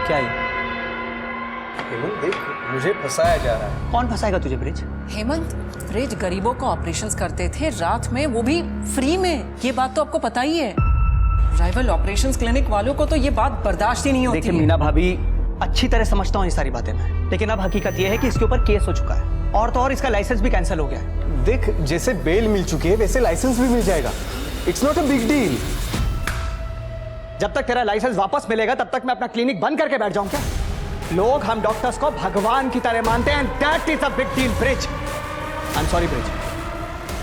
क्या है? हेमंत देख, मुझे फंसाया जा रहा है। कौन फंसाएगा तुझे ब्रिज? हेमंत, ब्रिज गरीबों को ऑपरेशंस करते थे रात में, वो भी फ्री में। ये बात तो आपको पता ही है। राइवल ऑपरेशंस क्लिनिक वालों को तो ये बात बर्दाश्त ही नहीं होती। देखिए मीना भाभी, अच्छी तरह समझता हूँ ये सारी बातें मैं, लेकिन अब हकीकत ये है कि इसके ऊपर केस हो चुका है और तो और इसका लाइसेंस भी कैंसिल हो गया है। देख, जैसे बेल मिल चुकी है वैसे लाइसेंस भी मिल जाएगा। It's not a big deal. जब तक तेरा लाइसेंस वापस मिलेगा तब तक मैं अपना क्लिनिक बंद करके बैठ जाऊं क्या? लोग हम डॉक्टर्स को भगवान की तरह मानते हैं, that is a big deal bridge. I am sorry bridge,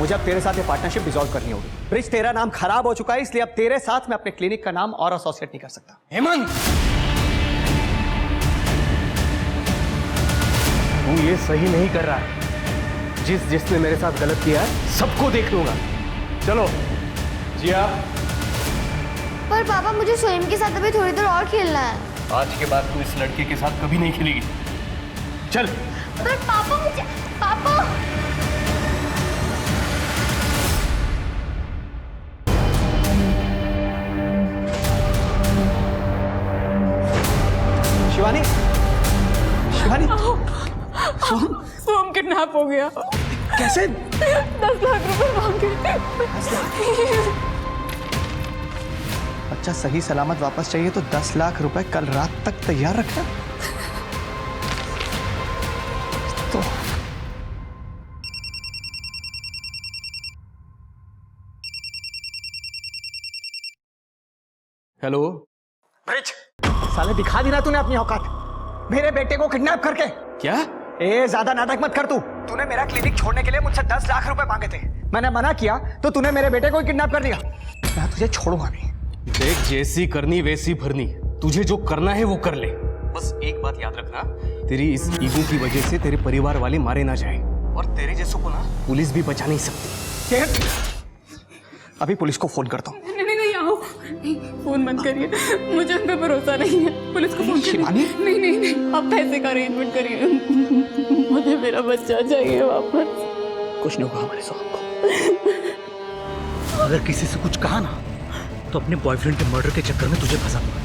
मुझे अब तेरे साथ ये पार्टनरशिप डिसॉल्व करनी होगी। ब्रिज, तेरा नाम खराब हो चुका है, इसलिए अब तेरे साथ मैं अपने क्लिनिक का नाम और एसोसिएट नहीं कर सकता। हेमंत, तू ये सही नहीं कर रहा है। जिसने मेरे साथ गलत किया है सबको देख लूंगा। चलो जिया। पर पापा, मुझे सोहिम के साथ अभी थोड़ी देर और खेलना है। आज के बाद तू इस लड़के के साथ कभी नहीं खेलेगी। चल। पर पापा, मुझे पापा। शिवानी, शिवानी, सोम किडनैप हो गया। कैसे? 10 लाख रुपए मांगे। बच्चा सही सलामत वापस चाहिए तो 10 लाख रुपए कल रात तक तैयार रखना। तो हेलो ब्रिज, साले दिखा दी ना तूने अपनी औकात, मेरे बेटे को किडनैप करके। क्या? ए, ज्यादा नाटक मत कर तू। तूने मेरा क्लिनिक छोड़ने के लिए मुझसे 10 लाख रुपए मांगे थे, मैंने मना किया तो तूने मेरे बेटे को किडनैप कर दिया। मैं तुझे छोड़ूंगा नहीं। देख, जैसी करनी वैसी भरनी, तुझे जो करना है वो कर ले। बस एक बात याद रखना, तेरी इस ईगो की वजह से तेरे परिवार वाले मारे ना जाए, और तेरे जैसों को ना पुलिस भी बचा नहीं सकती। अभी पुलिस को फोन करता हूँ। नहीं, आओ। फोन बंद करिए, मुझे उन पे भरोसा नहीं है। पुलिस को फोन शिवानी? नहीं, आप पैसे का अरेंजमेंट करिए। मुझे मेरा बच्चा चाहिए वापस। कुछ नहीं होगा हमारे साहब को। अगर किसी से कुछ कहा ना तो अपने बॉयफ्रेंड के मर्डर के चक्कर में तुझे फंसा दूंगा।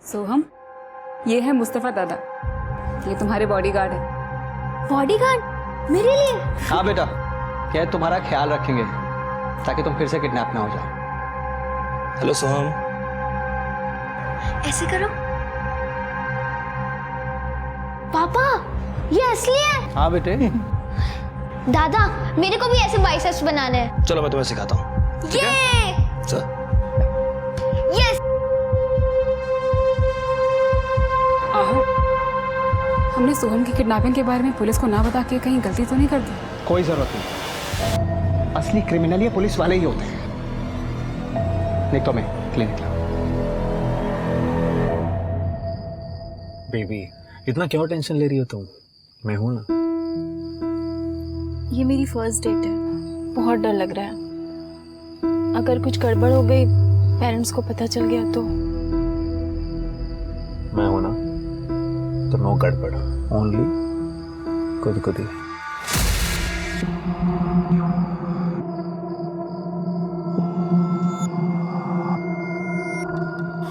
सोहम, ये है मुस्तफा दादा, ये तुम्हारे बॉडीगार्ड है। बॉडीगार्ड मेरे लिए? हाँ बेटा, क्या तुम्हारा ख्याल रखेंगे ताकि तुम फिर से किडनैप ना हो जाओ। हेलो सोहम। ऐसे करो। पापा, ये असली है? हाँ बेटे। दादा, मेरे को भी ऐसे बाइसेप्स बनाने हैं। चलो मैं तुम्हें सिखाता हूँ। ये चल। यस। आहो, हमने सोहम की किडनैपिंग के बारे में पुलिस को ना बता के कहीं गलती तो नहीं कर दी? कोई जरूरत नहीं, असली क्रिमिनल ये पुलिस वाले ही होते हैं। नहीं तो मैं क्लिनिक लाऊं। बेबी, इतना क्यों टेंशन ले रही हो तुम? मैं हूं ना। ये मेरी फर्स्ट डेट है, बहुत डर लग रहा है। अगर कुछ गड़बड़ हो गई, पेरेंट्स को पता चल गया तो? मैं हूं ना, तो नो गड़बड़, ओनली खुद ही।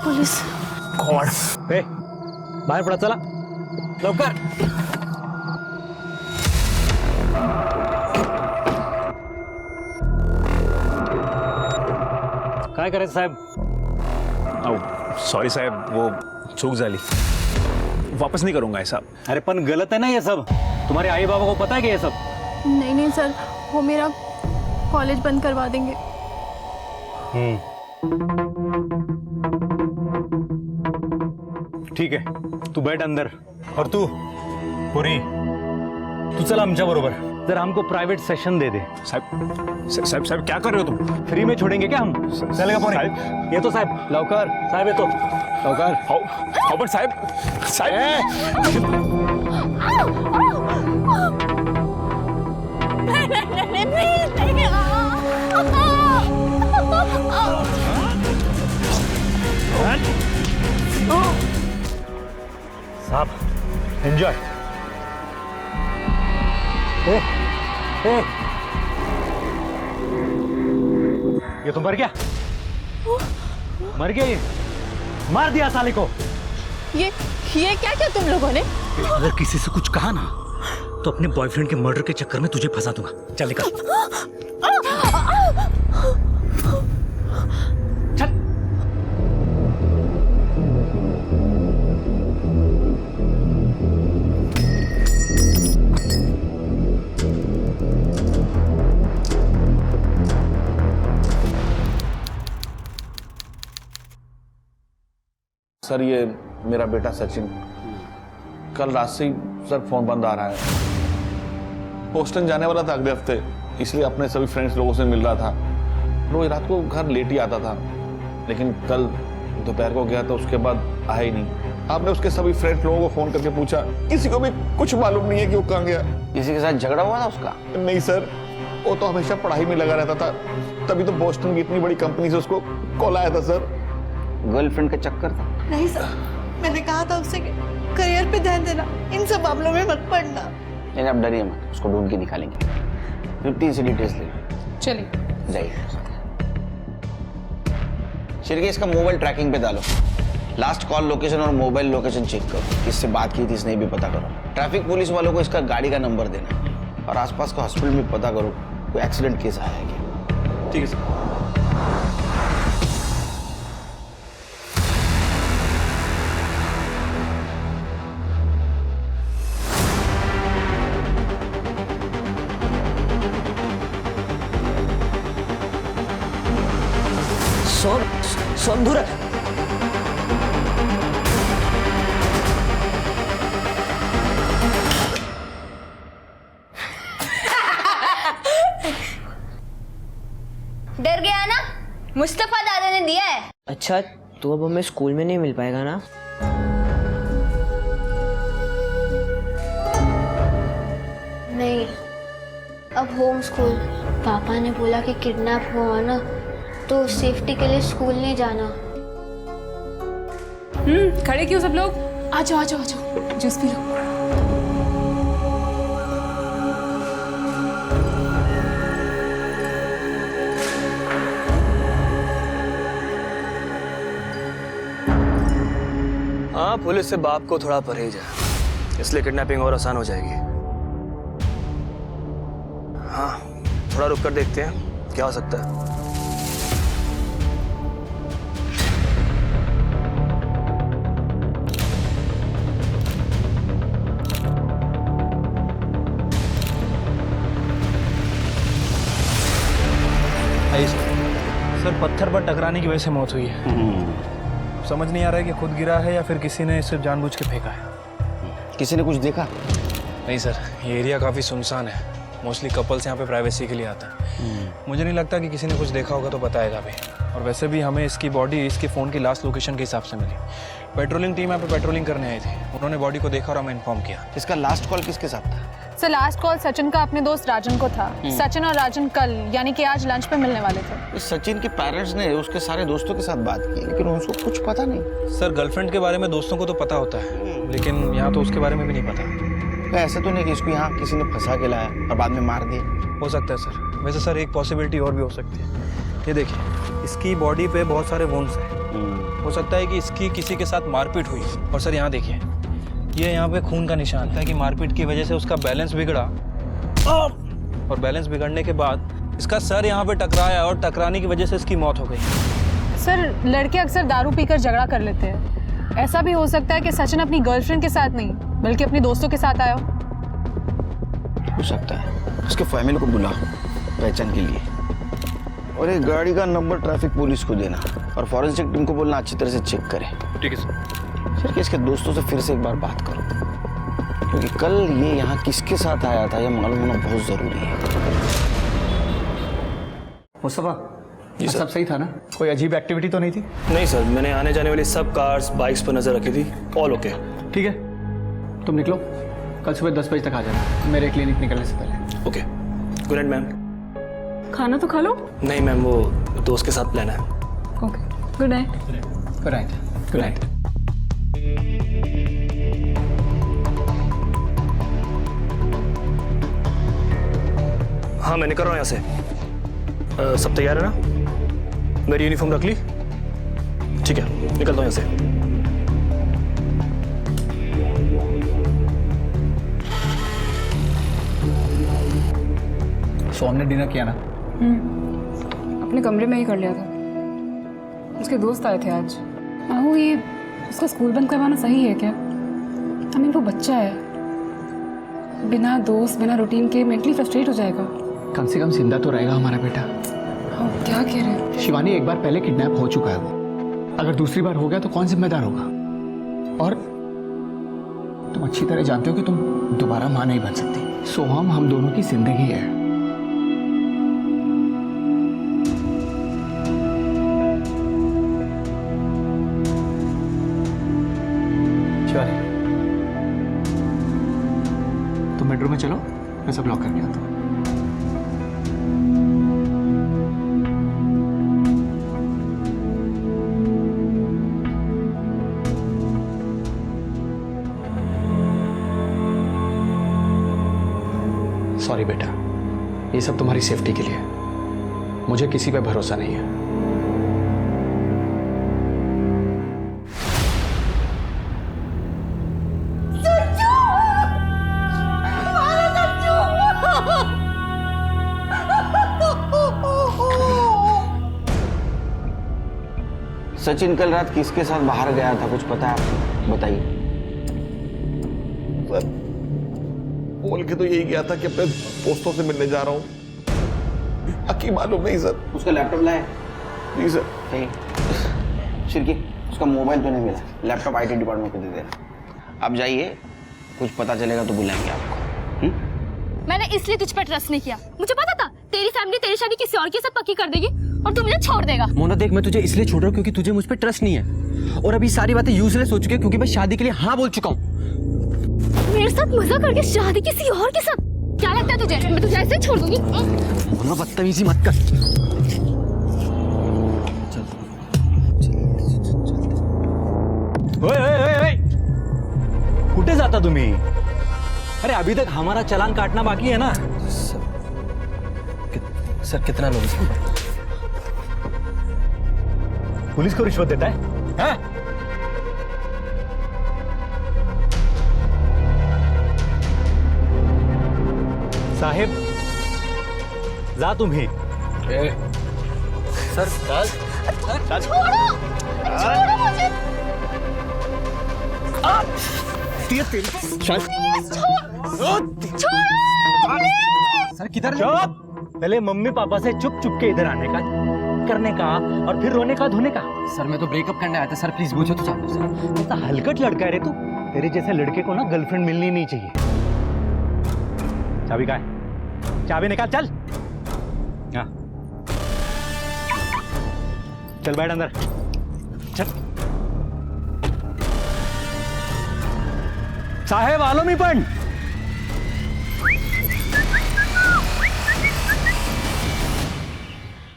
पुलिस। गॉड, ए, बाहर पड़ा, चला लवकर। काय करायचं साहेब? सॉरी साहब, वो चूक झाली, वापस नहीं करूंगा ऐसा। अरे पण गलत है ना ये सब। तुम्हारे आई बाबा को पता है कि ये सब? नहीं सर, वो मेरा कॉलेज बंद करवा देंगे। ठीक है, तू बैठ अंदर, और तू पुरी, तू चल आमच्या बरोबर, जरा हमको प्राइवेट सेशन दे दे। साहब क्या कर रहे हो तुम? फ्री में छोड़ेंगे क्या हम? चलेगा पुरी? ये तो साहब, लवकर साहब ये तो लवकर। हाउ बट साहब नहीं। साहब एंजॉय। ये तो मर गया, मर गया, ये मार दिया साले को। ये क्या क्या तुम लोगों ने? अगर किसी से कुछ कहा ना तो अपने बॉयफ्रेंड के मर्डर के चक्कर में तुझे फंसा दूंगा। चल निकल। चल। सर ये मेरा बेटा सचिन, कल रात से ही सर फोन बंद आ रहा है। बोस्टन जाने वाला था अगले हफ्ते, इसलिए अपने सभी फ्रेंड्स लोगों से मिल रहा था। रोज रात को घर लेट ही आता था, लेकिन कल दोपहर को गया तो उसके बाद आया ही नहीं। आपने उसके सभी फ्रेंड्स लोगों को फोन करके पूछा, किसी को भी कुछ मालूम नहीं है कि वो कहाँ गया। किसी के साथ झगड़ा हुआ था उसका? नहीं सर, वो तो हमेशा पढ़ाई में लगा रहता था, तभी तो बोस्टन की इतनी बड़ी कंपनी से उसको कॉल आया था सर। गर्लफ्रेंड का चक्कर था? नहीं सर, मैंने कहा था उससे कि करियर पे ध्यान देना, इन सब मामलों में मत पड़ना। नहीं आप डरिए मत, उसको ढूंढ के निकालेंगे। 15 से डिटेल्स ले लो। चलिए जाइए। शिरके इसका मोबाइल ट्रैकिंग पे डालो, लास्ट कॉल लोकेशन और मोबाइल लोकेशन चेक करो, किससे बात की थी इसने भी पता करो। ट्रैफिक पुलिस वालों को इसका गाड़ी का नंबर देना और आसपास का हॉस्पिटल में पता करो कोई एक्सीडेंट केस आया है क्या। ठीक है सर। सोनधुर डर गया ना? मुस्तफा दादा ने दिया है। अच्छा तो अब हमें स्कूल में नहीं मिल पाएगा ना? नहीं, अब होम स्कूल। पापा ने बोला कि किडनैप हुआ ना तो सेफ्टी के लिए स्कूल नहीं जाना। खड़े क्यों सब लोग? आ जाओ आ जाओ आ जाओ, जूस पी लो। हाँ, पुलिस से बाप को थोड़ा परहेज है, इसलिए किडनैपिंग और आसान हो जाएगी। हाँ, थोड़ा रुक कर देखते हैं क्या हो सकता है। सर पत्थर पर टकराने की वजह से मौत हुई है। समझ नहीं आ रहा है कि खुद गिरा है या फिर किसी ने सिर्फ जानबूझ के फेंका है। किसी ने कुछ देखा? नहीं सर, ये एरिया काफ़ी सुनसान है, मोस्टली कपल्स यहाँ पे प्राइवेसी के लिए आता है। मुझे नहीं लगता कि किसी ने कुछ देखा होगा तो बताएगा भी। और वैसे भी हमें इसकी बॉडी इसके फ़ोन की लास्ट लोकेशन के हिसाब से मिली। पेट्रोलिंग टीम यहाँ पे पेट्रोलिंग करने आई थी, उन्होंने बॉडी को देखा और हमें इन्फॉर्म किया। इसका लास्ट कॉल किसके साथ था? सर लास्ट कॉल सचिन का अपने दोस्त राजन को था। सचिन और राजन कल यानी कि आज लंच पे मिलने वाले थे। इस सचिन के पेरेंट्स ने उसके सारे दोस्तों के साथ बात की, लेकिन उसको कुछ पता नहीं। सर गर्लफ्रेंड के बारे में दोस्तों को तो पता होता है, लेकिन यहाँ तो उसके बारे में भी नहीं पता। ऐसा तो नहीं कि इसको यहाँ किसी ने फंसा के लाया और बाद में मार दिया? हो सकता है सर। वैसे सर एक पॉसिबिलिटी और भी हो सकती है। ये देखिए, इसकी बॉडी पे बहुत सारे वुंड्स हैं। हो सकता है कि इसकी किसी के साथ मारपीट हुई। और सर यहाँ देखिए, ये यहाँ पे खून का निशान था कि मारपीट की वजह से उसका बैलेंस बिगड़ा और बैलेंस बिगड़ने के बाद इसका सर यहाँ पे टकराया और टकराने की वजह से इसकी मौत हो गई। सर लड़के अक्सर दारू पीकर झगड़ा कर लेते हैं, ऐसा भी हो सकता है कि सचिन अपनी गर्लफ्रेंड के साथ नहीं बल्कि अपने दोस्तों के साथ आया हो सकता है। उसके फैमिली को बुला पहचान के लिए, और एक गाड़ी का नंबर ट्रैफिक पुलिस को देना और फॉरेंसिक टीम को बोलना अच्छी तरह से चेक करे। ठीक है सर। सर कि इसके दोस्तों से फिर से एक बार बात करो, क्योंकि कल ये यहाँ किसके साथ आया था ये मालूम होना बहुत जरूरी है। मुस्तफा, ये सब सही था ना? कोई अजीब एक्टिविटी तो नहीं थी? नहीं सर, मैंने आने जाने वाली सब कार्स बाइक्स पर नजर रखी थी, ऑल ओके। ठीक है, तुम निकलो, कल सुबह 10 बजे तक आ जाना मेरे क्लिनिक निकलने से पहले। Okay, good night ma'am. खाना तो खा लो। नहीं मैम, वो दोस्त के साथ प्लान है। Okay, good night. Good night. Good night. हाँ मैं निकल रहा हूँ यहाँ से। सब तैयार है ना? मेरी यूनिफॉर्म रख ली? ठीक है, निकलता हूँ यहाँ से। सो हमने डिनर किया ना? अपने कमरे में ही कर लिया था। उसके दोस्त आए थे आज। आहू, ये उसका स्कूल बंद करवाना सही है क्या? आई मीन वो बच्चा है, बिना दोस्त बिना रूटीन के मेंटली फ्रस्ट्रेट हो जाएगा। कम से कम जिंदा तो रहेगा हमारा बेटा। हाँ, क्या कह रहे हैं? शिवानी, एक बार पहले किडनैप हो चुका है वो। अगर दूसरी बार हो गया तो कौन जिम्मेदार होगा? और तुम अच्छी तरह जानते हो कि तुम दोबारा मां नहीं बन सकती। सोहम हम दोनों की जिंदगी है। शिवानी, तुम बेडरूम में चलो, मैं सब लॉक करके आता हूँ। सॉरी बेटा, ये सब तुम्हारी सेफ्टी के लिए है। मुझे किसी पे भरोसा नहीं है। सचिन कल रात किसके साथ बाहर गया था, कुछ पता है आपको? बताइए। बोल के तो यही गया था कि अपने दोस्तों से मिलने जा रहा हूँ। बाकी मालूम नहीं सर। उसका लैपटॉप लाया? जी सर। शिरकी, उसका मोबाइल तो नहीं मिला। लैपटॉप आईटी डिपार्टमेंट को दे देना। आप जाइए, कुछ पता चलेगा तो बुलाएंगे आपको। मैंने इसलिए तुझ पर ट्रस्ट नहीं किया। मुझे पता था तेरी फैमिली तेरी शादी किसी और के साथ पक्की कर देगी और तू मुझे छोड़ देगा। मोना देख, मैं तुझे इसलिए छोड़ रहा हूँ क्योंकि तुझे मुझ पर ट्रस्ट नहीं है, और अभी सारी बातें यूजलेस हो चुकी है क्योंकि मैं शादी के लिए हाँ बोल चुका हूँ। मेरे साथ मजा करके शादी किसी और के साथ? क्या लगता है तुझे मैं तुझे ऐसे ही छोड़ दूंगी? मोना बदतमीजी मत कर। कुठे जाता तुम्ही? अरे अभी तक हमारा चालान काटना बाकी है ना। सर कितना लोग इसको? पुलिस को रिश्वत देता है? हाँ? साहेब, जा तुम्ही। सर छोड़ो मुझे। सर किधर? पहले मम्मी पापा से चुप चुप के इधर आने का, करने का और फिर रोने का धोने का। सर मैं तो ब्रेकअप करने आया था सर, प्लीज पूछो तो चाहते सर। ऐसा हलकट लड़का है रे तू। तेरे जैसे लड़के को ना गर्लफ्रेंड मिलनी नहीं चाहिए। चाबी कहाँ है? चाबी निकाल, चल। हाँ चल बैठ अंदर, चल। साहेब आलो मी पण।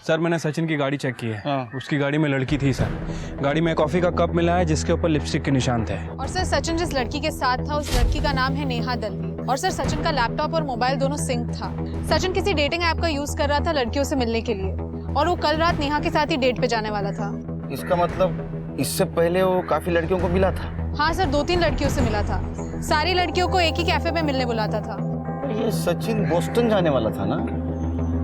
सर मैंने सचिन की गाड़ी चेक की है। उसकी गाड़ी में लड़की थी सर। गाड़ी में कॉफी का कप मिला है जिसके ऊपर लिपस्टिक के निशान थे। और सर सचिन जिस लड़की के साथ था उस लड़की का नाम है नेहा दलवी। और सर सचिन का लैपटॉप और मोबाइल दोनों सिंक था। सचिन किसी डेटिंग ऐप का यूज कर रहा था लड़कियों से मिलने के लिए, और वो कल रात नेहा के साथ ही डेट पे जाने वाला था। इसका मतलब इससे पहले वो काफी लड़कियों को मिला था? हाँ सर, 2-3 लड़कियों से मिला था। सारी लड़कियों को एक ही कैफे में मिलने बुलाता था। ये सचिन बोस्टन जाने वाला था ना,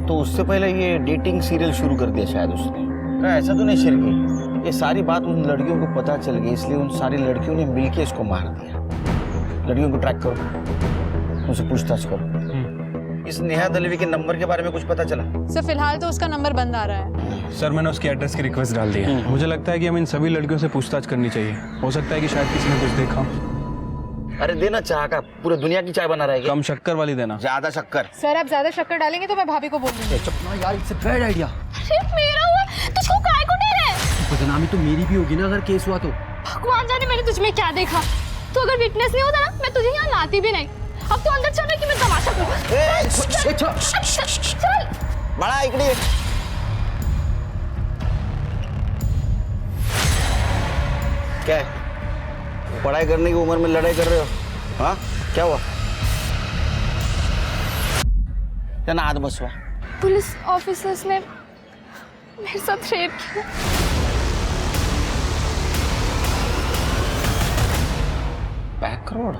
तो उससे पहले ये डेटिंग सीरियल शुरू कर दिया शायद उसने। ऐसा तो नहीं शिरकी, ये सारी बात उन लड़कियों को पता चल गई, इसलिए उन सारी लड़कियों ने मिलके इसको मार दिया। लड़कियों को ट्रैक करो, उनसे पूछताछ करो। इस नेहा दलवी के नंबर के बारे में कुछ पता चला? सर फिलहाल तो उसका नंबर बंद आ रहा है। सर मैंने उसकी एड्रेस की रिक्वेस्ट डाल दी है। मुझे लगता है कि हम इन सभी लड़कियों से पूछताछ करनी चाहिए। हो सकता है कि शायद किसी ने कुछ देखा। अरे देना चाह का, पूरे दुनिया की चाय बना रहेगी। कम शक्कर वाली देना। ज्यादा शक्कर? सर आप ज्यादा शक्कर डालेंगे तो मैं भाभी को बोल दूंगी। यार इट्स अ बैड आइडिया। सिर्फ मेरा हुआ, तुझको काय को दे रहे? बदनामी तो मेरी भी होगी ना अगर केस हुआ तो। भगवान जाने मैंने तुझ में क्या देखा। तो अगर विटनेस नहीं होता ना मैं तुझे यहाँ लाती भी नहीं। अब तो अंदर चल कि मैं तमाशा करूँ। चल बड़ा इकड़ी। क्या है? पढ़ाई करने की उम्र में लड़ाई कर रहे हो? हाँ क्या हुआ? त्यांना आत बसवा. पुलिस ऑफिसर्स ने मेरे साथ रेप किया. Back road?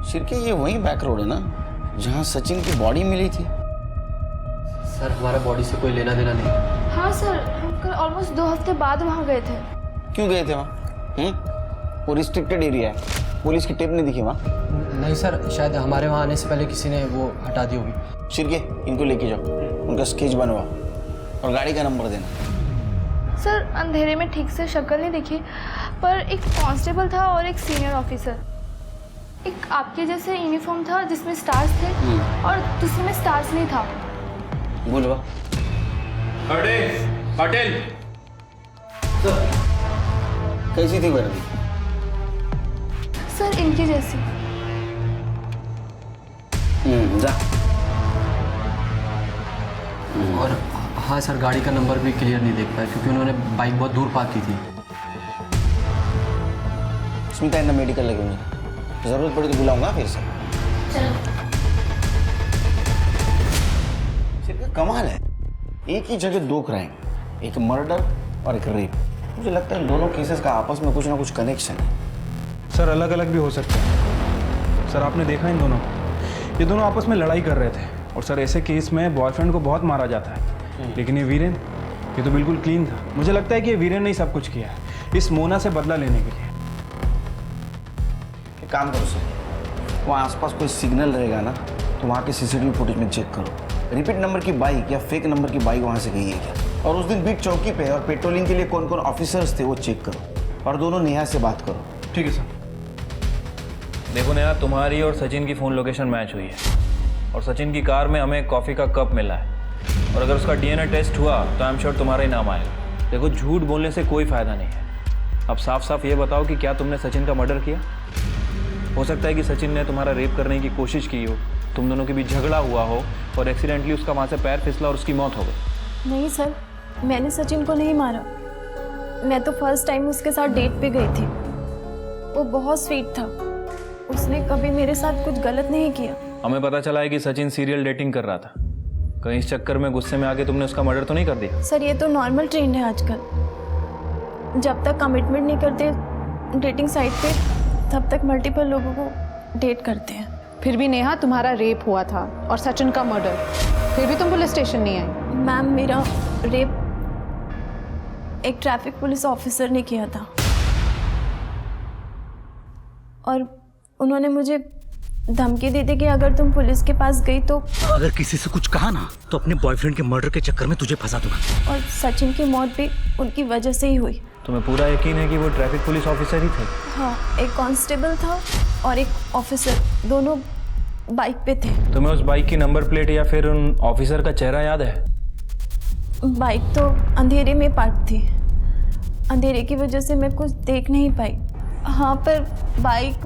शिरके, ये वही बैक रोड है ना जहाँ सचिन की बॉडी मिली थी? सर हमारा बॉडी से कोई लेना देना नहीं. हाँ सर, हम कल ऑलमोस्ट 2 हफ्ते बाद वहाँ गए थे. क्यों गए थे वहाँ? वो रिस्ट्रिक्टेड एरिया है, पुलिस की टेप नहीं दिखी वहाँ? नहीं सर, शायद हमारे वहाँ आने से पहले किसी ने वो हटा दी होगी. शिरके, इनको लेके जाओ, उनका स्केच बनवाओ और गाड़ी का नंबर देना. सर अंधेरे में ठीक से शक्ल नहीं दिखी, पर एक कांस्टेबल था और एक सीनियर ऑफिसर. एक आपके जैसे यूनिफॉर्म था जिसमें स्टार्स थे और दूसरे में स्टार्स नहीं था. बोलवा. पटेल. कैसी थी वर्दी? सर इनकी जैसी. जा. और हाँ सर, गाड़ी का नंबर भी क्लियर नहीं देख पाया क्योंकि उन्होंने बाइक बहुत दूर पार्क की थी. स्मिता, इन्हें मेडिकल लगे मुझे, जरूरत पड़ी तो बुलाऊंगा फिर से. सिर्फ कमाल है, एक ही जगह 2 क्राइम, एक मर्डर और एक रेप. मुझे लगता है दोनों केसेस का आपस में कुछ ना कुछ कनेक्शन है. सर अलग अलग भी हो सकते हैं. सर आपने देखा इन दोनों को, ये दोनों आपस में लड़ाई कर रहे थे. और सर ऐसे केस में बॉयफ्रेंड को बहुत मारा जाता है, लेकिन ये वीरेन, ये तो बिल्कुल क्लीन था. मुझे लगता है कि ये वीरेन ने ही सब कुछ किया है इस मोना से बदला लेने के लिए. एक काम करो सर, वहाँ आसपास कोई सिग्नल रहेगा ना तो वहाँ के सीसीटीवी फुटेज में चेक करो. रिपीट नंबर की बाइक या फेक नंबर की बाइक वहाँ से गई है क्या? और उस दिन बीट चौकी पे और पेट्रोलिंग के लिए कौन कौन ऑफिसर्स थे वो चेक करो. और दोनों नेहा से बात करो. ठीक है सर. देखो नेहा, तुम्हारी और सचिन की फ़ोन लोकेशन मैच हुई है और सचिन की कार में हमें कॉफ़ी का कप मिला है. और अगर उसका डीएनए टेस्ट हुआ तो आई एम श्योर तुम्हारा ही नाम आएगा. देखो, झूठ बोलने से कोई फ़ायदा नहीं है. अब साफ साफ ये बताओ कि क्या तुमने सचिन का मर्डर किया? हो सकता है कि सचिन ने तुम्हारा रेप करने की कोशिश की हो, तुम दोनों के बीच झगड़ा हुआ हो और एक्सीडेंटली उसका वहाँ से पैर फिसला और उसकी मौत हो गई. नहीं सर, मैंने सचिन को नहीं मारा. मैं तो फर्स्ट टाइम उसके साथ डेट पे गई थी. वो बहुत स्वीट था, उसने कभी मेरे साथ कुछ गलत नहीं किया. हमें पता चला है कि सचिन सीरियल डेटिंग कर रहा था. कहीं इस चक्कर में गुस्से में आके तुमने उसका मर्डर तो नहीं कर दिया? सर ये तो नॉर्मल ट्रेंड है आजकल. जब तक कमिटमेंट नहीं करते डेटिंग साइट पे, तब तक मल्टीपल लोगों को डेट करते हैं. फिर भी नेहा, तुम्हारा रेप हुआ था और सचिन का मर्डर, फिर भी तुम पुलिस स्टेशन नहीं आई. मैम, मेरा रेप एक ट्रैफिक पुलिस ऑफिसर ने किया था और उन्होंने मुझे धमकी दी थी कि अगर तुम पुलिस के पास गई तो अगर किसी से कुछ कहा ना तो अपने बॉयफ्रेंड के मर्डर के चक्कर में तुझे फंसा दूंगा. और सचिन की मौत भी उनकी वजह से ही हुई. तुम्हें पूरा यकीन है कि वो ट्रैफिक पुलिस ऑफिसर ही थे? हाँ, एक कांस्टेबल था और एक ऑफिसर, दोनों बाइक पे थे. तुम्हें उस बाइक की नंबर प्लेट या फिर उन ऑफिसर का चेहरा याद है? बाइक तो अंधेरे में पार्क थी, अंधेरे की वजह से मैं कुछ देख नहीं पाई. हाँ, पर बाइक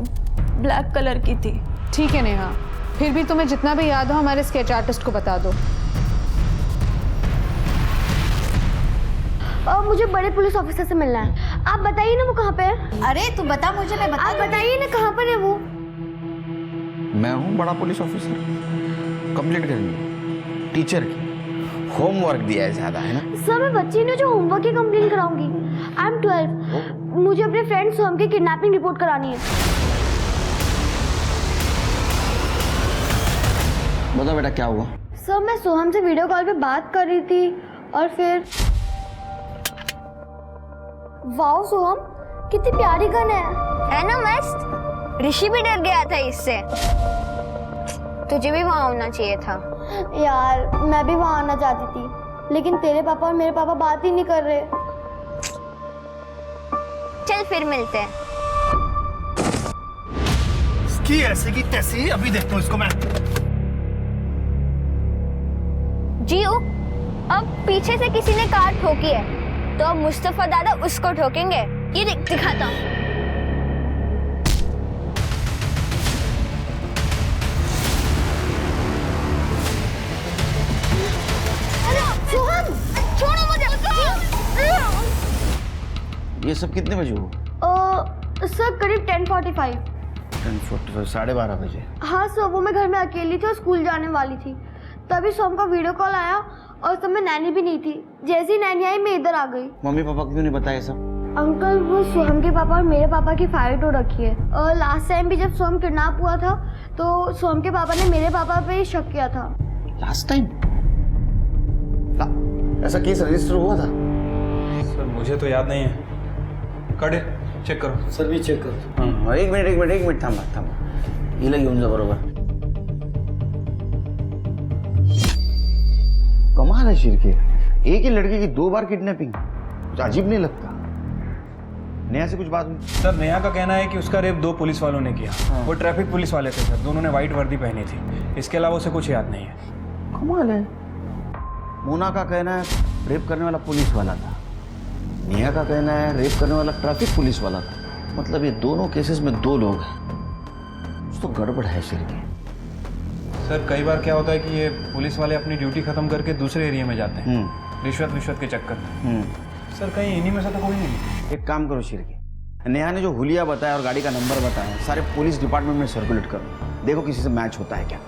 ब्लैक कलर की थी. ठीक है नेहा, फिर भी तुम्हें जितना भी याद हो हमारे स्केच आर्टिस्ट को बता दो. मुझे बड़े पुलिस ऑफिसर से मिलना है. आप बताइए ना वो कहाँ पे है. अरे तू बता मुझे, मैं बता. आप बताइए ना कहाँ पर है वो. मैं हूँ बड़ा पुलिस ऑफिसर. कंप्लेंट करनी टीचर की, होमवर्क दिया है ज़्यादा, है ना? सर मैं बच्ची नहीं जो होमवर्क की कंप्लेन कराऊंगी. I am 12. मुझे अपने फ्रेंड सोहम की किडनैपिंग रिपोर्ट करानी है. बता बेटा क्या हुआ? सर मैं सोहम से वीडियो कॉल पे बात कर रही थी और फिर वाओ सोहम, कितनी प्यारी गन है ना मस्त. ऋषि भी डर गया था इससे. तुझे भी वहाँ होना चाहिए था. यार मैं भी वहाँ आना चाहती थी, लेकिन तेरे पापा और मेरे पापा बात ही नहीं कर रहे. चल फिर मिलते हैं. इसकी ऐसे की तैसी अभी देखता हूँ इसको मैं. जियो, अब पीछे से किसी ने कार ठोकी है तो अब मुस्तफा दादा उसको ठोकेंगे. ये दिखाता हूँ. सोहम, छोड़ो मुझे. ये सब कितने बजे हुआ? सर करीब 10:45. 10:45 12:30 बजे। हाँ सर, वो मैं घर में अकेली थी और स्कूल जाने वाली थी। तभी सोम का वीडियो कॉल आया और उस समय नैनी भी नहीं थी। जैसी नैनी आई मैं इधर आ गई। मम्मी पापा को क्यों नहीं बताया सब? अंकल, वो सोहम के पापा और मेरे पापा की फाइट हो रखी है। और लास्ट टाइम भी जब सोहम किडनैप हुआ था तो सोहम के पापा ने मेरे पापा पे ही शक किया था। लास्ट टाइम ऐसा केस रजिस्टर हुआ था? सर मुझे तो याद नहीं है। कड़े चेक करो। सर भी चेक करो। हाँ, एक मिनिट थांबा। हिला घेऊन जा बरोबर। कमाल है शिरके, एक ही लड़के की 2 बार किडनैपिंग, कुछ अजीब नहीं लगता? नेहा से कुछ बात हुई? सर नेहा का कहना है कि उसका रेप 2 पुलिस वालों ने किया। वो ट्रैफिक पुलिस वाले थे सर, दोनों ने वाइट वर्दी पहनी थी। इसके अलावा उसे कुछ याद नहीं है। कमाल है। मोना का कहना है रेप करने वाला पुलिस वाला था, नेहा का कहना है रेप करने वाला ट्रैफिक पुलिस वाला था। मतलब ये दोनों केसेस में 2 लोग हैं। कुछ तो गड़बड़ है शिरके। सर कई बार क्या होता है कि ये पुलिस वाले अपनी ड्यूटी खत्म करके दूसरे एरिया में जाते हैं रिश्वत के चक्कर में। सर कहीं इन्हीं में से तो कोई नहीं? एक काम करो शिरके, नेहा ने जो हुलिया बताया और गाड़ी का नंबर बताया सारे पुलिस डिपार्टमेंट में सर्कुलेट करो, देखो किसी से मैच होता है क्या।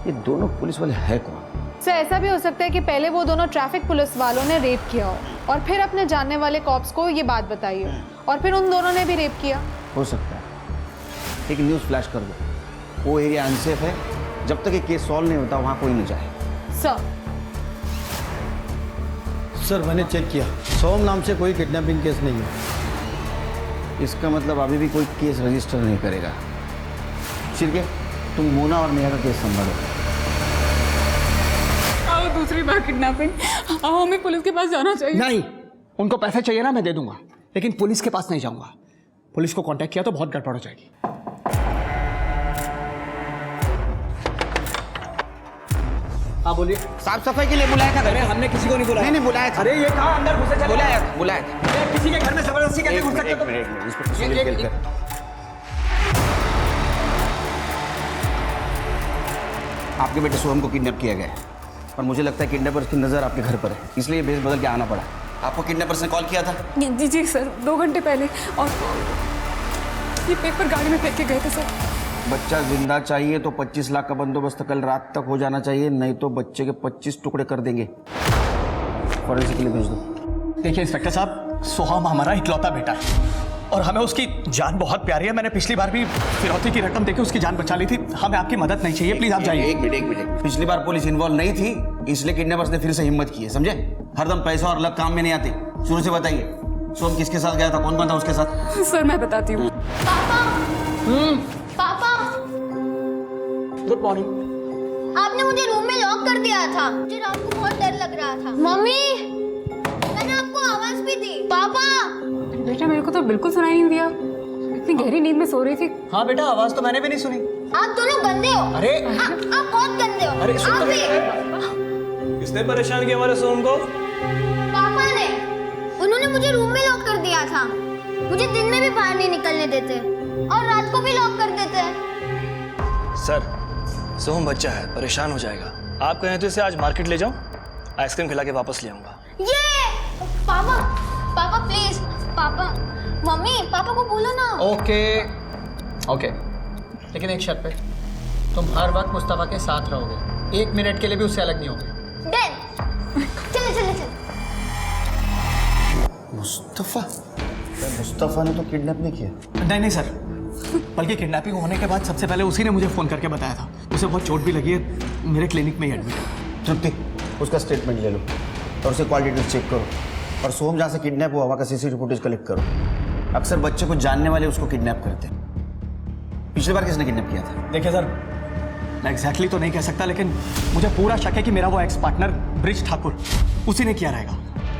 ये दोनों पुलिस वाले है कौन? सर ऐसा भी हो सकता है कि पहले वो दोनों ट्रैफिक पुलिस वालों ने रेप किया हो और फिर अपने जानने वाले कॉप्स को ये बात बताई हो और फिर उन दोनों ने भी रेप किया। हो सकता है। एक न्यूज़ फ्लैश कर दो, वो एरिया अनसेफ है, जब तक ये केस सॉल्व नहीं होता वहां कोई नहीं जाए। सर मैंने चेक किया, सोम नाम से कोई किडनैपिंग केस नहीं है। इसका मतलब अभी भी कोई केस रजिस्टर नहीं करेगा। शिरके, तुम मोना और नेहा का केस संभालो। आओ दूसरी बार किडनैपिंग, आओ हमें पुलिस के पास जाना चाहिए। नहीं, उनको पैसे चाहिए ना, मैं दे दूंगा, लेकिन पुलिस के पास नहीं जाऊंगा। पुलिस को कांटेक्ट किया तो बहुत गड़बड़ हो जाएगी। हाँ बोलिए। साफ सफाई के लिए बुलाया था? अरे हमने किसी को नहीं बुलाया। नहीं बुलाया था। अरे ये कहाँ अंदर घुसे चले? बुलाया था। किसी के घर में जबरदस्ती कैसे घुस सकते? एक मिनट, इंस्पेक्टर सुनील केलकर। आपके बेटे सोहम को किडनैप किया गया है और मुझे लगता है किडनैपर्स की नज़र आपके घर पर है, इसलिए भेस बदल के आना पड़ा। आपको किडनैपर्स ने कॉल किया था? जी सर, 2 घंटे पहले, और ये पेपर गाड़ी में फेंक के गए थे सर। बच्चा जिंदा चाहिए तो 25 लाख का बंदोबस्त कल रात तक हो जाना चाहिए, नहीं तो बच्चे के 25 टुकड़े कर देंगे। फॉरेंसिक के लिए भेज दो। देखिए इंस्पेक्टर साहब, सोहम हमारा इकलौता बेटा है और हमें उसकी जान बहुत प्यारी है। मैंने पिछली बार भी फिरौती की रकम देकर उसकी जान बचा ली थी। हमें आपकी मदद नहीं चाहिए, प्लीज आप जाइए। एक मिनट। पिछली बार पुलिस इन्वॉल्व नहीं थी, इसलिए किडनैपर्स ने फिर से हिम्मत की है, समझे? हरदम पैसा और लक काम में नहीं आते। शुरू से बताइए, सोहम किसके साथ गया था, कौन कौन था उसके साथ? सर मैं बताती हूँ। पापा, गुड मॉर्निंग। आपने मुझे रूम में लॉक कर दिया था। मुझे रात को बहुत डर लग रहा था। मम्मी, मैंने आपको आवाज भी दी। पापा। बेटा मेरे को तो बिल्कुल सुनाई नहीं दिया, इतनी गहरी नींद में सो रही थी। हाँ बेटा, आवाज तो मैंने भी नहीं सुनी। आप दोनों गंदे हो। अरे आप बहुत गंदे हो। अरे सुन आप तो भी। किसने परेशान किया हमारे सोहम को? पापा ने। उन्होंने मुझे रूम में लॉक कर दिया था। मुझे दिन में भी बाहर नहीं निकलने देते और रात को भी लॉक कर देते। सर सोहम बच्चा है, परेशान हो जाएगा। आप कहें तो इसे आज मार्केट ले जाऊं, आइसक्रीम खिला के वापस ले आऊंगा। ये पापा प्लीज, पापा, मम्मी पापा को बोलो ना। ओके, लेकिन एक शर्त पे, तुम हर वक्त मुस्तफा के साथ रहोगे, 1 मिनट के लिए भी उससे अलग नहीं होगे। डन। चलो। मुस्तफा ने तो किडनैप नहीं किया। नहीं सर, बल्कि किडनैपिंग होने के बाद सबसे पहले उसी ने मुझे फ़ोन करके बताया था। उसे बहुत चोट भी लगी है, मेरे क्लिनिक में ही एडमिट है। तृप्ति, उसका स्टेटमेंट ले लो और उसे कॉल डिटेल्स चेक करो और सोहम जहाँ से किडनैप हुआ वहाँ का CCTV फुटेज कलेक्ट करो। अक्सर बच्चे को जानने वाले उसको किडनैप करते हैं। पिछली बार किसने किडनैप किया था? देखिए सर, मैं एग्जैक्टली तो नहीं कह सकता, लेकिन मुझे पूरा शक है कि मेरा वो एक्स पार्टनर ब्रिज ठाकुर उसी ने किया रहेगा।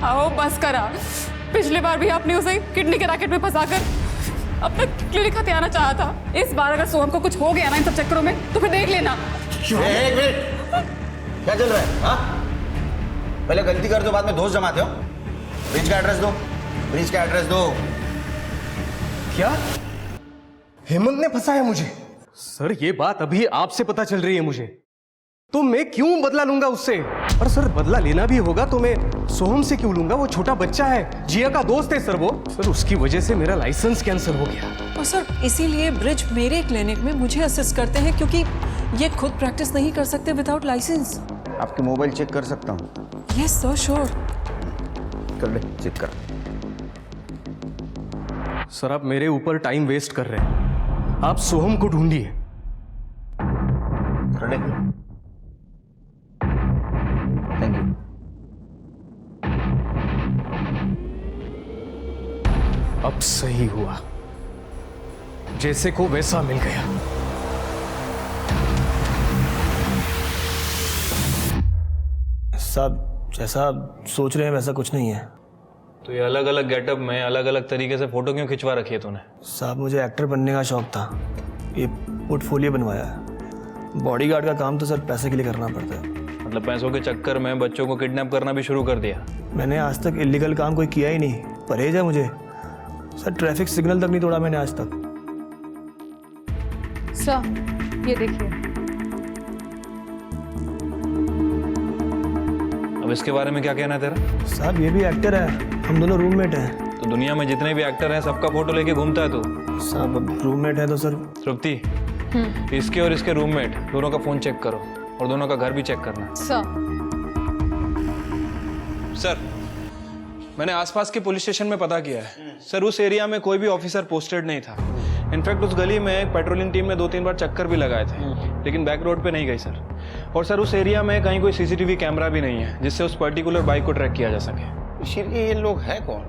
आओ बस करा, पिछली बार भी आपने उसे किडनी के रैकेट में फंसाकर अपना क्लिनिक हथियाना चाहा था। इस बार अगर सोहम को कुछ हो गया ना इन सब चक्करों में तो फिर देख लेना। एक मिनट, क्या चल रहा है? हाँ, पहले गलती कर दो, बाद में दोस्त जमाते हो। ब्रिज का एड्रेस दो। क्या हेमंत ने फंसाया मुझे? सर ये बात अभी आपसे पता चल रही है मुझे। तो मैं क्यों बदला लूंगा उससे? और सर बदला लेना भी होगा तो मैं सोहम से क्यों लूंगा? वो छोटा बच्चा है, जिया का दोस्त है सर वो। सर उसकी वजह से मेरा लाइसेंस कैंसिल हो गया। और सर इसीलिए ब्रिज मेरे क्लिनिक में मुझे असिस्ट करते हैं, क्योंकि ये खुद प्रैक्टिस नहीं कर सकते विदाउट लाइसेंस। आपके मोबाइल चेक कर सकता हूँ? Yes sir, sure. कर ले, चेक कर। सर आप मेरे ऊपर टाइम वेस्ट कर रहे हैं। आप सोहम को ढूंढिए। कर ले। Thank you. अब सही हुआ, जैसे को वैसा मिल गया। साहब जैसा आप सोच रहे हैं वैसा कुछ नहीं है। तो ये अलग अलग गेटअप में अलग अलग तरीके से फोटो क्यों खिंचवा रखी है तूने? साहब मुझे एक्टर बनने का शौक था, ये पोर्टफोलियो बनवाया है। बॉडीगार्ड का काम तो सर पैसे के लिए करना पड़ता है। मतलब पैसों के चक्कर में बच्चों को किडनैप करना भी शुरू कर दिया? मैंने आज तक इलीगल काम कोई किया ही नहीं, परहेज है मुझे। सर ट्रैफिक सिग्नल तक नहीं तोड़ा मैंने आज तक। सर ये देखिए। अब इसके बारे में क्या कहना है तेरा? साहब ये भी एक्टर है, हम दोनों रूममेट हैं। तो दुनिया में जितने भी एक्टर हैं सबका फोटो लेके घूमता है तू? साहब अब रूममेट है तो सर। तृप्ति, इसके और इसके रूममेट दोनों का फोन चेक करो और दोनों का घर भी चेक करना। सर मैंने आसपास के पुलिस स्टेशन में पता किया है सर, उस एरिया में कोई भी ऑफिसर पोस्टेड नहीं था। इनफैक्ट उस गली में एक पेट्रोलिंग टीम ने 2-3 बार चक्कर भी लगाए थे, लेकिन बैक रोड पे नहीं गई सर। और सर उस एरिया में कहीं कोई सीसीटीवी कैमरा भी नहीं है जिससे उस पर्टिकुलर बाइक को ट्रैक किया जा सके। शिर के ये लोग हैं कौन?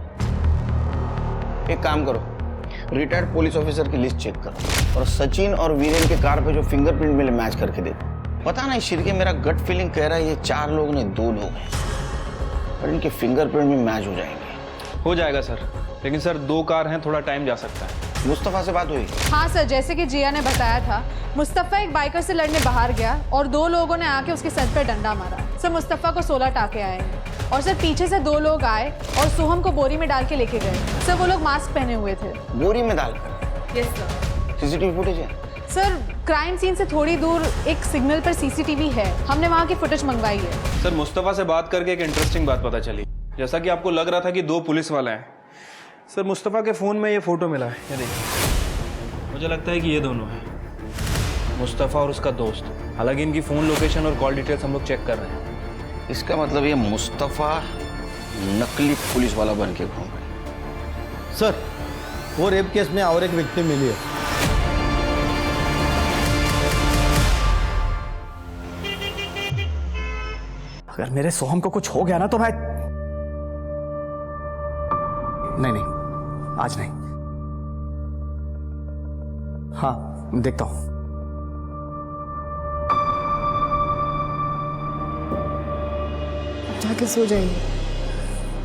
एक काम करो, रिटायर्ड पुलिस ऑफिसर की लिस्ट चेक करो और सचिन और वीरेन के कार पे जो फिंगरप्रिंट मिले मैच करके देखो। पता नहीं शिर के, मेरा गट फीलिंग कह रहा है ये 4 लोग नहीं 2 लोग हैं, और इनके फिंगरप्रिंट भी मैच हो जाएंगे। हो जाएगा सर, लेकिन सर 2 कार हैं, थोड़ा टाइम जा सकता है। मुस्तफा से बात हुई? हाँ सर, जैसे कि जिया ने बताया था, मुस्तफा एक बाइकर से लड़ने बाहर गया और 2 लोगों ने आके उसके सर पे डंडा मारा। सर मुस्तफा को 16 टाके आएंगे और सर पीछे से 2 लोग आए और सोहम को बोरी में डाल के लेके गए। सर वो लोग मास्क पहने हुए थे। बोरी में डालकर? Yes sir. सीसीटीवी फुटेज है? सर क्राइम सीन से थोड़ी दूर एक सिग्नल पर सीसीटीवी है, हमने वहाँ की फुटेज मंगवाई है। सर मुस्तफा से बात करके एक इंटरेस्टिंग बात पता चली। जैसा कि आपको लग रहा था कि 2 पुलिस वाले हैं, सर मुस्तफा के फ़ोन में ये फ़ोटो मिला है, ये देखिए। मुझे लगता है कि ये दोनों हैं, मुस्तफा और उसका दोस्त। हालांकि इनकी फ़ोन लोकेशन और कॉल डिटेल्स हम लोग चेक कर रहे हैं। इसका मतलब ये मुस्तफा नकली पुलिस वाला बन के घूम रहा है। सर वो रेप केस में और एक व्यक्ति मिली है। अगर मेरे सोहम को कुछ हो गया ना तो मैं नहीं, आज नहीं। हाँ देखता हूं। जाके सो जाइए,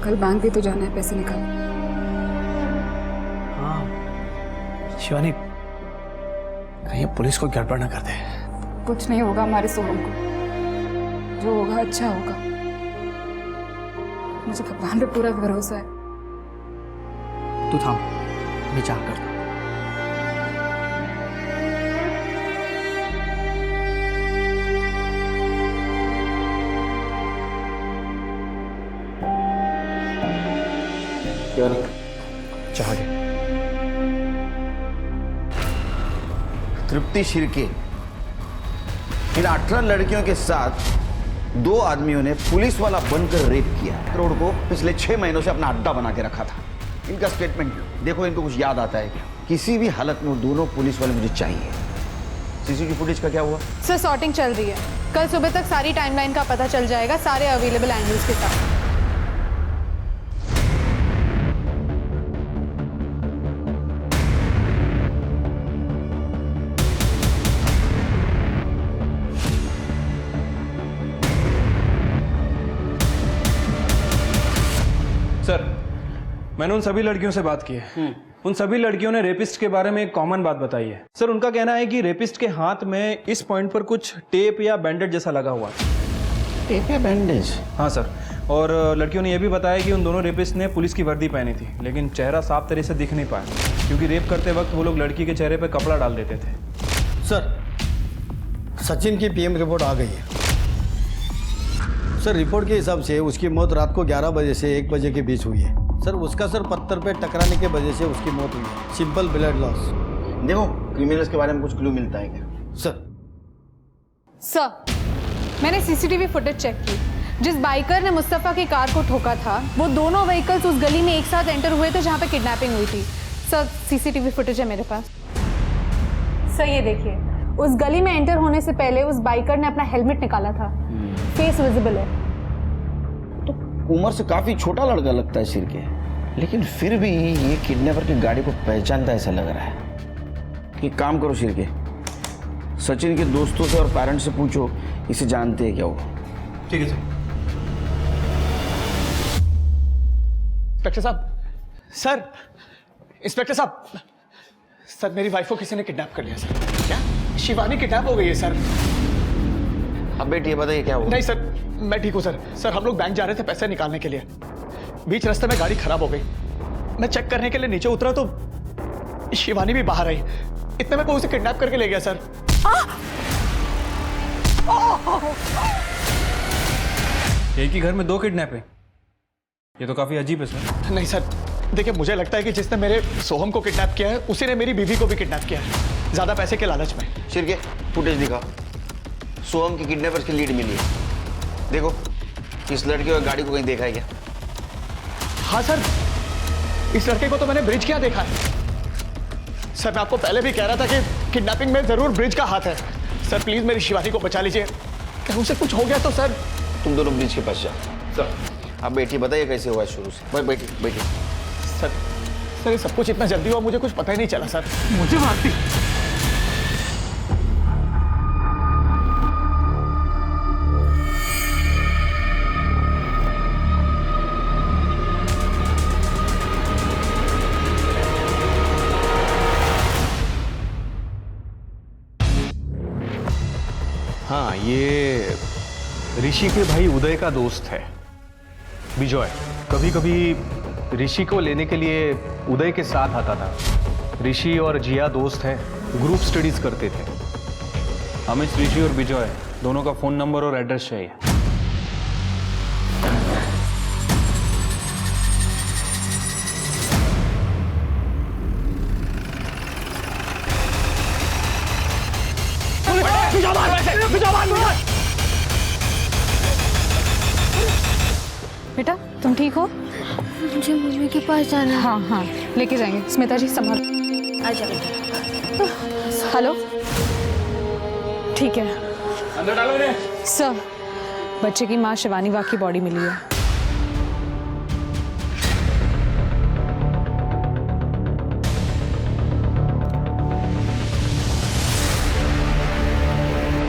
कल बैंक भी तो जाना है पैसे निकाल। हाँ शिवानी, कहीं पुलिस को गड़बड़ ना कर दे। कुछ नहीं होगा हमारे सोहम को, जो होगा अच्छा होगा। मुझे भगवान पे पूरा भरोसा है। तू थाम, मैं चाह कर। चाह गए। तृप्ति शिर्के, इन 18 लड़कियों के साथ 2 आदमियों ने पुलिस वाला बनकर रेप किया। करोड़ को पिछले 6 महीनों से अपना अड्डा बना के रखा था। इनका स्टेटमेंट देखो, इनको कुछ याद आता है क्या? किसी भी हालत में दोनों पुलिस वाले मुझे चाहिए। सीसीटीवी फुटेज का क्या हुआ? सर सॉर्टिंग चल रही है, कल सुबह तक सारी टाइमलाइन का पता चल जाएगा, सारे अवेलेबल एंगल्स के साथ। सर मैंने उन सभी लड़कियों से बात की है। उन सभी लड़कियों ने रेपिस्ट के बारे में एक कॉमन बात बताई है। सर उनका कहना है कि रेपिस्ट के हाथ में इस पॉइंट पर कुछ टेप या बैंडेज जैसा लगा हुआ है। टेप या बैंडेज? हाँ सर, और लड़कियों ने यह भी बताया कि उन दोनों रेपिस्ट ने पुलिस की वर्दी पहनी थी, लेकिन चेहरा साफ तरह से दिख नहीं पाया, क्योंकि रेप करते वक्त वो लोग लड़की के चेहरे पर कपड़ा डाल देते थे। सर सचिन की पीएम रिपोर्ट आ गई है। सर रिपोर्ट के हिसाब से उसकी मौत रात को 11 बजे से 1 बजे के बीच हुई है। सर उसका सर पत्थर पे टकराने के वजह से उसकी मौत हुई है। Simple blood loss. देखो क्रिमिनल्स के बारे में कुछ क्लू मिलता है क्या? सर मैंने सीसीटीवी फुटेज चेक की। जिस बाइकर ने मुस्तफ़ा की कार को ठोका था वो दोनों व्हीकल्स उस गली में एक साथ एंटर हुए थे जहाँ पे किडनैपिंग हुई थी। सर सीसीटीवी फुटेज है मेरे पास। सर ये देखिए, उस गली में एंटर होने से पहले उस बाइकर ने अपना हेलमेट निकाला था। फेस विजिबल है। तो उम्र से काफी छोटा लड़का लगता है सिर के, लेकिन फिर भी ये किडनैपर की गाड़ी को पहचानता ऐसा लग रहा है। एक काम करो सिर के, सचिन के दोस्तों से और पेरेंट्स से पूछो इसे जानते हैं क्या वो। ठीक है सर। इंस्पेक्टर साहब, सर इंस्पेक्टर साहब, सर मेरी वाइफ को किसी ने किडनैप कर लिया सर। क्या? शिवानी किडनैप हो गई है सर। अब बेटी बताइए क्या हुआ? नहीं सर, मैं ठीक हूँ सर। सर हम लोग बैंक जा रहे थे पैसे निकालने के लिए, बीच रास्ते में गाड़ी खराब हो गई। मैं चेक करने के लिए नीचे उतरा तो शिवानी भी बाहर आई। इतने में कोई उसे किडनैप करके ले गया सर। एक ही घर में 2 किडनैपिंग, ये तो काफी अजीब है सर। नहीं सर, देखिए मुझे लगता है कि जिसने मेरे सोहम को किडनैप किया है उसी ने मेरी बीवी को भी किडनैप किया है, ज्यादा पैसे के लालच में। सिर के फुटेज दिखा, सोहम की किडनैपर्स की लीड मिली है। देखो इस लड़के और गाड़ी को कहीं देखा है क्या? हाँ सर, इस लड़के को तो मैंने ब्रिज क्या देखा है। सर मैं आपको पहले भी कह रहा था कि किडनैपिंग में जरूर ब्रिज का हाथ है। सर प्लीज मेरी शिवानी को बचा लीजिए, कहीं उसे कुछ हो गया तो सर। तुम दोनों ब्रिज के पास जाओ। सर आप बैठिए, बताइए कैसे हुआ शुरू से। भाई बैठिए बैठिए। सर ये सब कुछ इतना जल्दी हुआ, मुझे कुछ पता ही नहीं चला सर। मुझे मारती। हाँ, ये ऋषि के भाई उदय का दोस्त है विजय। कभी कभी ऋषि को लेने के लिए उदय के साथ आता था। ऋषि और जिया दोस्त हैं, ग्रुप स्टडीज करते थे। अमित, ऋषि और विजय दोनों का फोन नंबर और एड्रेस चाहिए। बेटा तुम ठीक हो? मुझे मम्मी के पास जाना है। हाँ हाँ लेके जाएंगे। स्मिता जी संभाल। आजा बेटा। हेलो, ठीक है। अंदर डालो इन्हें। सर बच्चे की माँ शिवानी वाघ की बॉडी मिली है।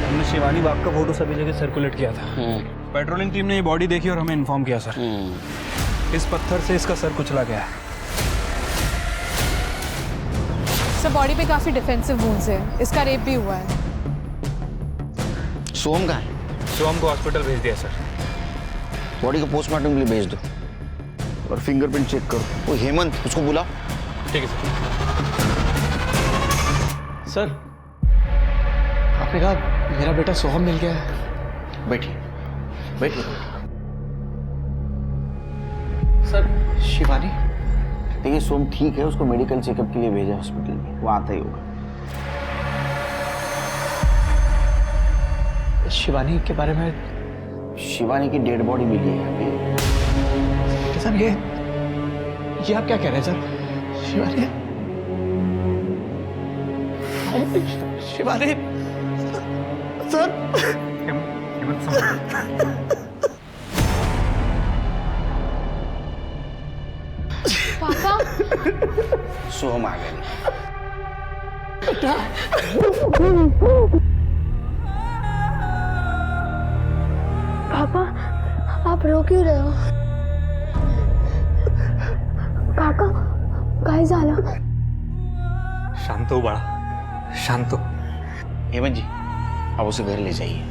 हमने शिवानी बाग का फोटो सभी जगह सर्कुलेट किया था। पेट्रोलिंग टीम ने ये बॉडी देखी और हमें इन्फॉर्म किया सर। इस पत्थर से इसका सर कुचला गया है। सर बॉडी पे काफी डिफेंसिव वुंड्स है, इसका रेप भी हुआ है। सोहम कहाँ है? सोहम को हॉस्पिटल भेज दिया सर। बॉडी को पोस्टमार्टम के लिए भेज दो और फिंगरप्रिंट चेक करो। वो हेमंत, उसको बुलाओ। ठीक है सर। सर आपने कहा मेरा बेटा सोहम मिल गया है। बैठिए बैठिए। सर शिवानी? देखिए सोम ठीक है, उसको मेडिकल चेकअप के लिए भेजा हॉस्पिटल में, वो आता ही होगा। शिवानी के बारे में? शिवानी की डेड बॉडी मिली है अभी। सर ये आप क्या कह रहे हैं सर? शिवानी शिवानी सर। पापा सोहम आ गया। पापा आप रो क्यों रहे हो? काका काय झालं? शांत हो बाळा, शांत हो। हेमंत जी आप उसे घर ले जाइए।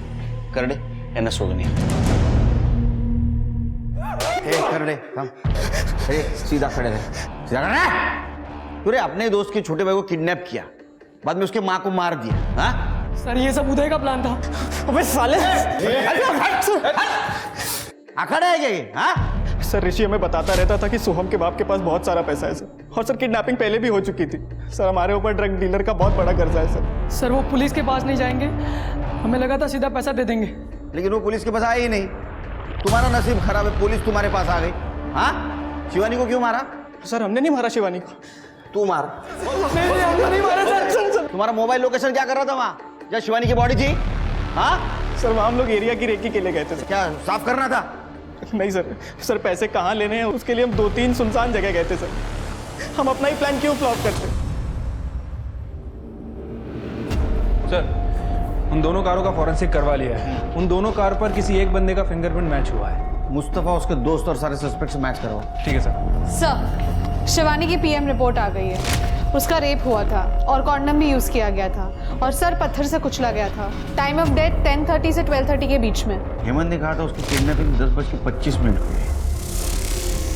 करडे यांना सोडून या। करडे थांब। अरे सीधा खड़े रहे, सीधा खड़े रहे। तूने अपने दोस्त के छोटे भाई को किडनैप किया, बाद में उसके माँ को मार दिया। हाँ सर ये सब उदय का प्लान था। अबे साले। आखड़ा है क्या ये? हाँ? सर ऋषि हमें बताता रहता था कि सोहम के बाप के पास बहुत सारा पैसा है सर, और सर किडनैपिंग पहले भी हो चुकी थी सर। हमारे ऊपर ड्रग डीलर का बहुत बड़ा कर्जा है सर। सर वो पुलिस के पास नहीं जाएंगे, हमें लगा था सीधा पैसा दे देंगे। लेकिन वो पुलिस के पास आए ही नहीं। तुम्हारा नसीब खराब है, पुलिस तुम्हारे पास आ गई। हाँ, शिवानी को क्यों मारा? सर हमने नहीं मारा शिवानी को। तू मार। नहीं मारा सर। तुम्हारा मोबाइल लोकेशन क्या कर रहा था वहाँ जहाँ शिवानी की बॉडी थी? हाँ सर वहाँ हम लोग एरिया की रेकी के लिए गए थे सर। क्या साफ करना था? नहीं सर, सर पैसे कहाँ लेने हैं उसके लिए हम 2-3 सुनसान जगह गए थे सर। हम अपना ही प्लान क्यों फ्लॉप करते? सर उन दोनों कारों का फॉरेंसिक करवा लिया है। उन दोनों कार पर किसी एक बंदे का फिंगरप्रिंट मैच हुआ है। मुस्तफा उसके दोस्त और सारे सस्पेक्ट से मैच करवाओ। ठीक है सर। सर शिवानी की पीएम रिपोर्ट आ गई है। उसका रेप हुआ था और कॉन्डम भी यूज किया गया था, और सर पत्थर से कुचला गया था। टाइम ऑफ डेथ 10:30 से 12:30 के बीच में। हेमंत ने कहा था उसकी किडनैपिंग 10:25 हुई,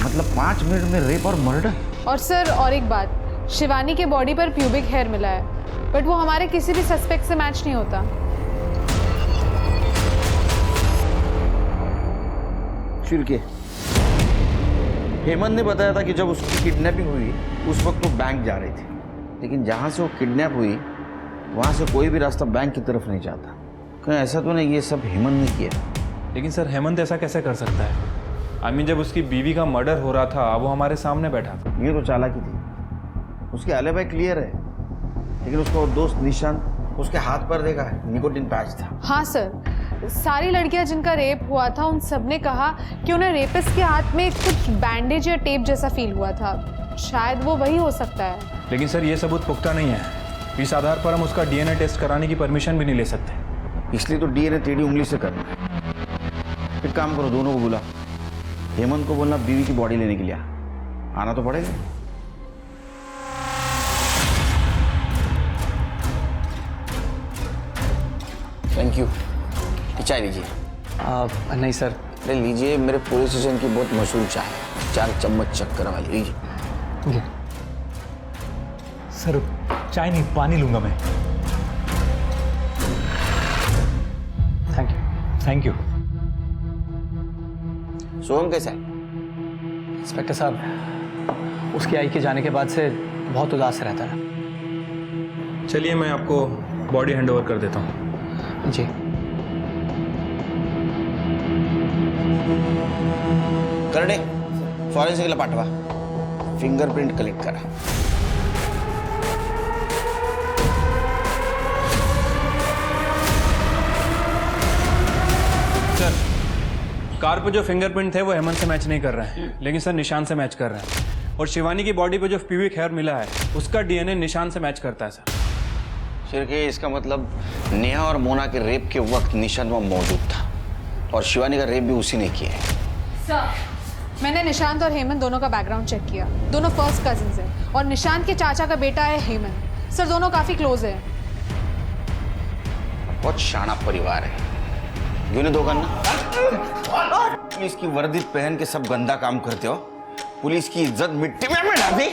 मतलब 5 मिनट में रेप और मर्डर। और सर और एक बात, शिवानी के बॉडी पर प्यूबिक हेयर मिला है, बट वो हमारे किसी भी सस्पेक्ट से मैच नहीं होता। शिरके, हेमंत ने बताया था कि जब उसकी किडनैपिंग हुई उस वक्त वो बैंक जा रही थी, लेकिन जहाँ से वो किडनैप हुई वहाँ से कोई भी रास्ता बैंक की तरफ नहीं जाता। कहीं ऐसा तो नहीं ये सब हेमंत ने किया? लेकिन सर हेमंत ऐसा कैसे कर सकता है? आई मीन जब उसकी बीवी का मर्डर हो रहा था वो हमारे सामने बैठा था। ये तो चालाकी थी। उसकी एलिबाई क्लियर है, लेकिन उसका दोस्त निशांत उसके हाथ पर देखा है निकोटिन पैच था। हाँ सर, सारी लड़कियां जिनका रेप हुआ था उन सब ने कहा कि उन्हें रेपिस्ट के हाथ में कुछ बैंडेज या टेप जैसा फील हुआ था। शायद वो वही हो सकता है। लेकिन सर ये सबूत पुख्ता नहीं है। इस आधार पर हम उसका डीएनए टेस्ट कराने की परमिशन भी नहीं ले सकते। इसलिए तो डीएनए टेढ़ी उंगली से करना है। एक काम करो, दोनों को बुला, हेमंत को बोलना बीवी की बॉडी लेने के लिए आना तो पड़ेगा। Thank you. चाय लीजिए। नहीं सर। अरे लीजिए, मेरे पुलिस स्टेशन की बहुत मशहूर चाय है, 4 चम्मच शक्कर वाली। लीजिए। सर चाय नहीं, पानी लूंगा मैं। Thank you. Thank you. Soham कैसा है? इंस्पेक्टर साहब, उसकी आई के जाने के बाद से बहुत उदास रहता है। चलिए मैं आपको बॉडी हैंड ओवर कर देता हूँ। जी। करणे, फॉरेन्सिकला पाठवा, फिंगरप्रिंट कलेक्ट करा। सर कार पे जो फिंगरप्रिंट थे वो हेमंत से मैच नहीं कर रहे हैं, लेकिन सर निशान से मैच कर रहे हैं। और शिवानी की बॉडी पे जो प्यूबिक हेयर मिला है उसका डीएनए निशान से मैच करता है सर। शिरके, इसका मतलब नेहा और मोना के रेप के वक्त निशान वहाँ मौजूद था, और शिवानी का रेप भी उसी ने किया है। सर मैंने निशांत और हेमंत दोनों का बैकग्राउंड चेक किया। दोनों फर्स्ट कजिन्स हैं और निशांत के चाचा का बेटा है हेमंत। सर दोनों काफी क्लोज हैं। बहुत शाना परिवार है। क्यों नहीं दो करना? पुलिस की वर्दी पहन के सब गंदा काम करते हो, पुलिस की इज्जत मिट्टी में मिला दी।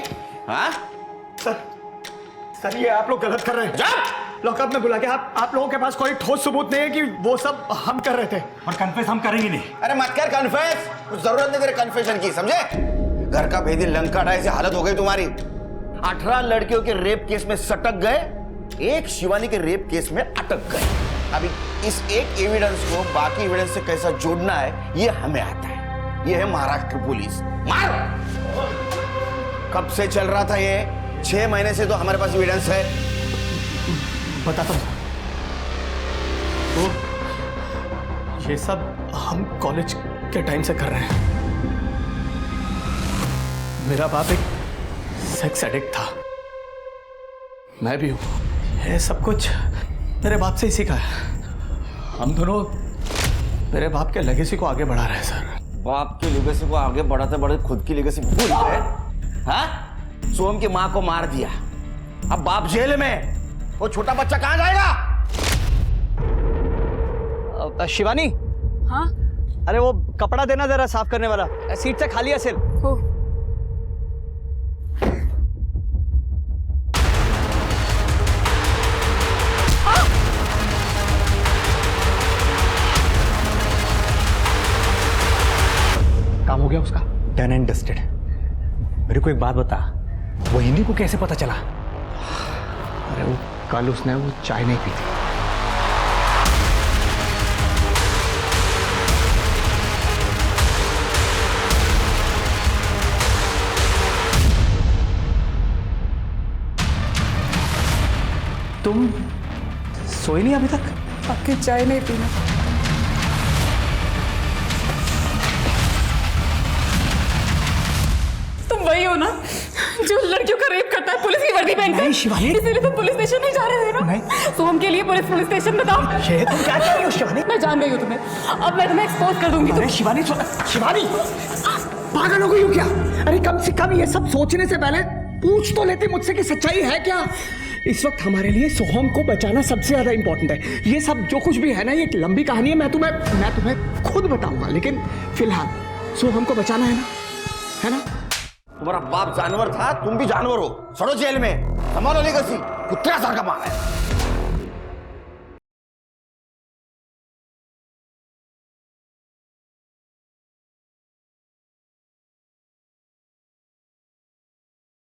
हाँ सर ये आप लोग गलत कर रहे हैं। लॉकअप में बुला के आप लोगों के पास कोई ठोस सबूत नहीं है कि वो सब हम कर रहे थे, और कन्फेस हम करेंगे नहीं। अरे मत कर कन्फेस, कुछ जरूरत नहीं तेरे कन्फेशन की, समझे? घर का भेदी लंका ढाई से हालत हो गई तुम्हारी। 18 लड़कियों के रेप केस में सटक गए, एक शिवानी के रेप केस में अटक गए। अभी इस एक एविडेंस को बाकी एविडेंस से कैसा जोड़ना है ये हमें आता है। ये है महाराष्ट्र पुलिस। मार! कब से चल रहा था ये? 6 महीने से तो हमारे पास एविडेंस है। बताता हूँ। तो ये सब हम कॉलेज के टाइम से कर रहे हैं। मेरा बाप एक सेक्स एडिक्ट था, मैं भी हूँ। ये सब कुछ मेरे बाप से ही सीखा है। हम दोनों मेरे बाप के लेगेसी को आगे बढ़ा रहे हैं सर। बाप की लेगेसी को आगे बढ़ाते बढ़ाते खुद की लेगेसी भूल गए। हाँ? सोहम की माँ को मार दिया, अब बाप जेल में, वो छोटा बच्चा कहाँ जाएगा? शिवानी। हाँ अरे वो कपड़ा देना जरा, साफ करने वाला, सीट से खाली है सिल। हो। गया उसका? Done and dusted. मेरे को एक बात बता, वो हिंदी को कैसे पता चला? अरे वो कल उसने वो चाय नहीं पी थी। तुम सोई नहीं अभी तक? आपकी चाय नहीं पीना। तुम वही हो ना जो लड़कियों का रेप करता है पुलिस की वर्दी पहनकर? नहीं शिवानी। इसीलिए तुम पुलिस स्टेशन नहीं जा रहे थे ना? नहीं। तो हम के लिए पुलिस स्टेशन बताओ। ये तुम क्या कर रही हो शिवानी? मैं जान गई हूँ तुम्हें, अब मैं तुम्हें एक्सपोज कर दूंगी। अरे शिवानी शिवानी पागल हो गई हो क्या? अरे कम से कम ये सब सोचने से पहले पूछ तो लेते मुझसे कि सच्चाई है क्या। इस वक्त हमारे लिए सोहम को बचाना सबसे ज्यादा इंपॉर्टेंट है। ये सब जो कुछ भी है ना, ये एक लंबी कहानी है। मैं तुम्हें खुद बताऊंगा, लेकिन फिलहाल सोहम को बचाना है ना? तुम्हारा बाप जानवर था, तुम भी जानवर हो। सड़ो जेल में, संभालो लेगेसी, कुत्ते सारखा माल है।